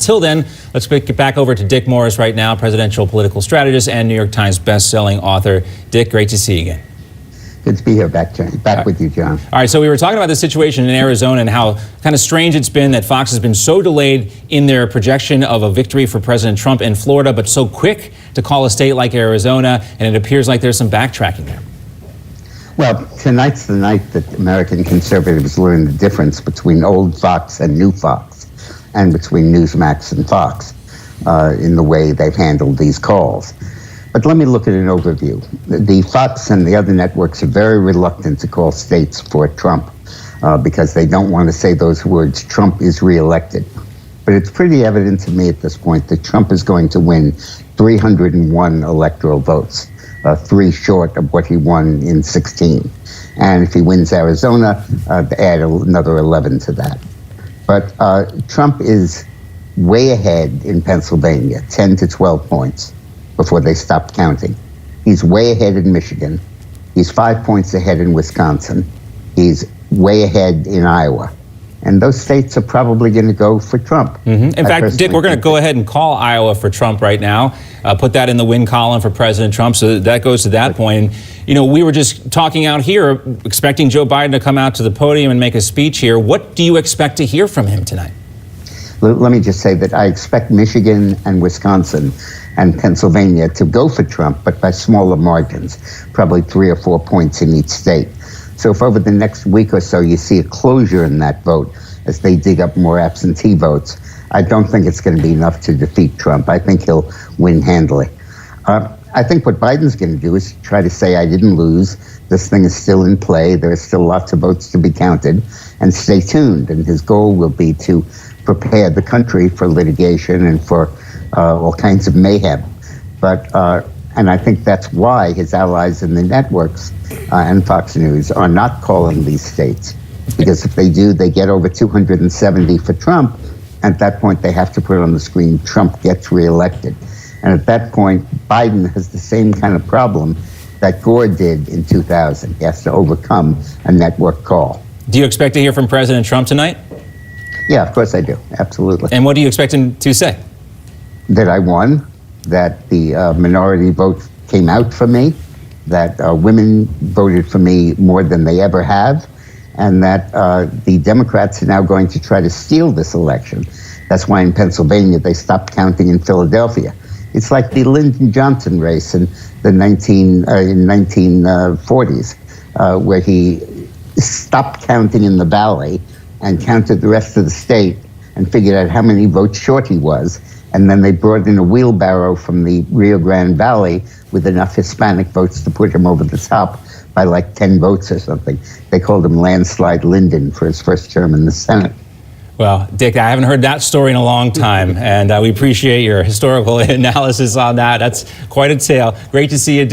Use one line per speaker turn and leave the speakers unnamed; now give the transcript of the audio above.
Till then, let's get back over to Dick Morris right now, presidential political strategist and New York Times best-selling author. Dick, great to see you again.
Good to be here back with you, John.
All right, so we were talking about the situation in Arizona and how kind of strange it's been that Fox has been so delayed in their projection of a victory for President Trump in Florida, but so quick to call a state like Arizona, and it appears like there's some backtracking there.
Well, tonight's the night that American conservatives learn the difference between old Fox and new Fox, and between Newsmax and Fox in the way they've handled these calls. But let me look at an overview. The Fox and the other networks are very reluctant to call states for Trump because they don't want to say those words, Trump is reelected. But it's pretty evident to me at this point that Trump is going to win 301 electoral votes, 3 short of what he won in 16. And if he wins Arizona, add another 11 to that. But Trump is way ahead in Pennsylvania, 10 to 12 points before they stopped counting. He's way ahead in Michigan. He's 5 points ahead in Wisconsin. He's way ahead in Iowa. And those states are probably going to go for Trump.
In fact, Dick, we're going to go ahead and call Iowa for Trump right now, put that in the win column for President Trump, so that goes to that point. And, you know, we were just talking out here, expecting Joe Biden to come out to the podium and make a speech here. What do you expect to hear from him tonight?
Let me just say that I expect Michigan and Wisconsin and Pennsylvania to go for Trump, but by smaller margins, probably 3 or 4 points in each state. So if over the next week or so you see a closure in that vote as they dig up more absentee votes, I don't think it's going to be enough to defeat Trump. I think he'll win handily. I think what Biden's going to do is try to say, I didn't lose. This thing is still in play. There are still lots of votes to be counted, and stay tuned. And his goal will be to prepare the country for litigation and for all kinds of mayhem. But and I think that's why his allies in the networks and Fox News are not calling these states. Because if they do, they get over 270 for Trump. At that point, they have to put on the screen, Trump gets reelected. And at that point, Biden has the same kind of problem that Gore did in 2000. He has to overcome a network call.
Do you expect to hear from President Trump tonight?
Yeah, of course I do. Absolutely.
And what do you expect him to say? That
I won, that the minority vote came out for me, that women voted for me more than they ever have, and that the Democrats are now going to try to steal this election. That's why in Pennsylvania they stopped counting in Philadelphia. It's like the Lyndon Johnson race in the 1940s, where he stopped counting in the Valley and counted the rest of the state and figured out how many votes short he was. And then they brought in a wheelbarrow from the Rio Grande Valley with enough Hispanic votes to put him over the top by like 10 votes or something. They called him Landslide Lyndon for his first term in the Senate.
Well, Dick, I haven't heard that story in a long time, and we appreciate your historical analysis on that. That's quite a tale. Great to see you, Dick.